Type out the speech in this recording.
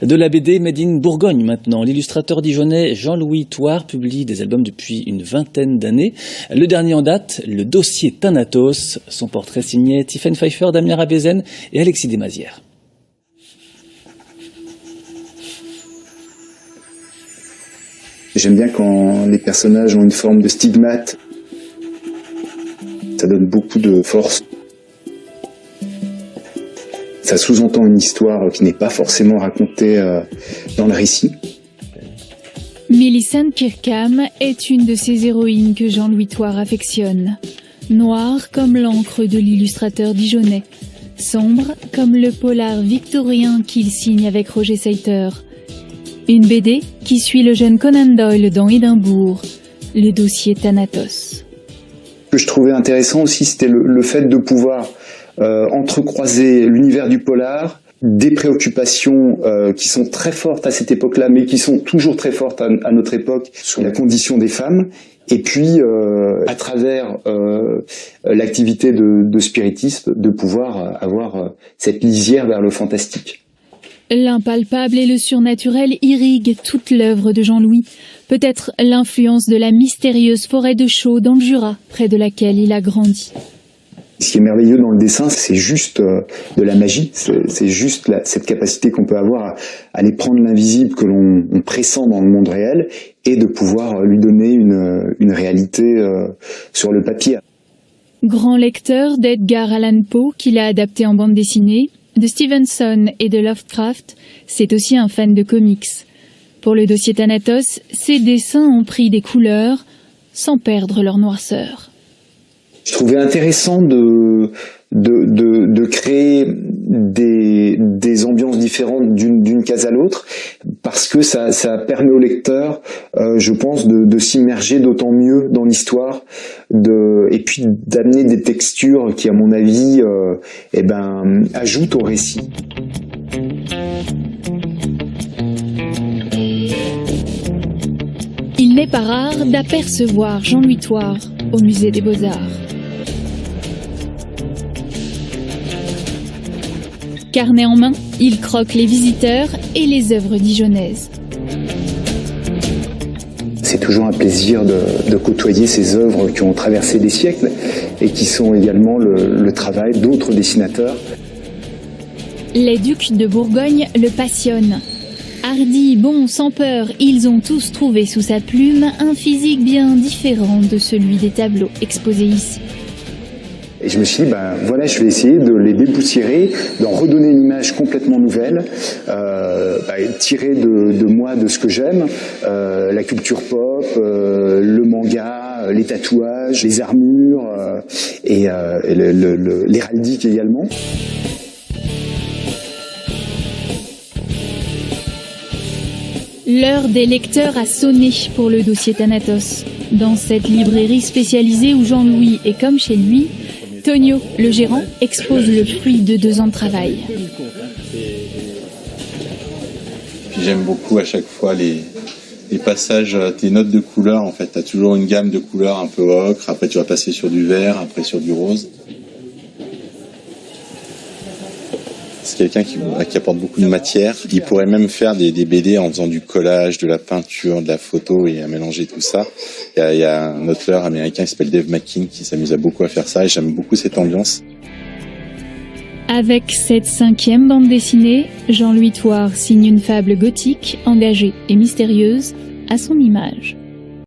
De la BD Made in Bourgogne maintenant. L'illustrateur dijonnais Jean-Louis Thouars publie des albums depuis une vingtaine d'années. Le dernier en date, le dossier Thanatos. Son portrait signé Tiffaine Pfeiffer, Damien Rabézen et Alexis Desmazières. J'aime bien quand les personnages ont une forme de stigmate. Ça donne beaucoup de force. Ça sous-entend une histoire qui n'est pas forcément racontée dans le récit. Millicent Kirkham est une de ces héroïnes que Jean-Louis Thouars affectionne. Noire comme l'encre de l'illustrateur dijonnais. Sombre comme le polar victorien qu'il signe avec Roger Seiter. Une BD qui suit le jeune Conan Doyle dans Édimbourg, le dossier Thanatos. Ce que je trouvais intéressant aussi, c'était le fait de pouvoir entrecroiser l'univers du polar, des préoccupations qui sont très fortes à cette époque-là, mais qui sont toujours très fortes à notre époque, sur la condition des femmes, et puis à travers l'activité de spiritisme, de pouvoir avoir cette lisière vers le fantastique. L'impalpable et le surnaturel irriguent toute l'œuvre de Jean-Louis. Peut-être l'influence de la mystérieuse forêt de Chaux dans le Jura, près de laquelle il a grandi. Ce qui est merveilleux dans le dessin, c'est juste de la magie, c'est juste cette capacité qu'on peut avoir à aller prendre l'invisible que l'on pressent dans le monde réel et de pouvoir lui donner une réalité sur le papier. Grand lecteur d'Edgar Allan Poe, qu'il a adapté en bande dessinée, de Stevenson et de Lovecraft, c'est aussi un fan de comics. Pour le dossier Thanatos, ses dessins ont pris des couleurs sans perdre leur noirceur. Je trouvais intéressant de créer des ambiances différentes d'une case à l'autre, parce que ça permet au lecteur, je pense, de s'immerger d'autant mieux dans l'histoire, et puis d'amener des textures qui, à mon avis, ajoutent au récit. Il n'est pas rare d'apercevoir Jean-Louis Thouars au musée des Beaux-Arts. Carnet en main, il croque les visiteurs et les œuvres dijonnaises. C'est toujours un plaisir de côtoyer ces œuvres qui ont traversé des siècles et qui sont également le travail d'autres dessinateurs. Les ducs de Bourgogne le passionnent. Hardi, bon, sans peur, ils ont tous trouvé sous sa plume un physique bien différent de celui des tableaux exposés ici. Et je me suis dit, voilà, je vais essayer de les dépoussiérer, d'en redonner une image complètement nouvelle, tirée de moi, de ce que j'aime, la culture pop, le manga, les tatouages, les armures, et l'héraldique également. L'heure des lecteurs a sonné pour le dossier Thanatos. Dans cette librairie spécialisée où Jean-Louis est comme chez lui, Tonio, le gérant, expose le fruit de 2 ans de travail. Puis j'aime beaucoup à chaque fois les passages, tes notes de couleurs. En fait, tu as toujours une gamme de couleurs un peu ocre, après tu vas passer sur du vert, après sur du rose. C'est quelqu'un qui apporte beaucoup de matière. Il pourrait même faire des BD en faisant du collage, de la peinture, de la photo et à mélanger tout ça. Il y a un auteur américain qui s'appelle Dave McKean qui s'amuse beaucoup à faire ça et j'aime beaucoup cette ambiance. Avec cette 5e bande dessinée, Jean-Louis Thouars signe une fable gothique, engagée et mystérieuse à son image.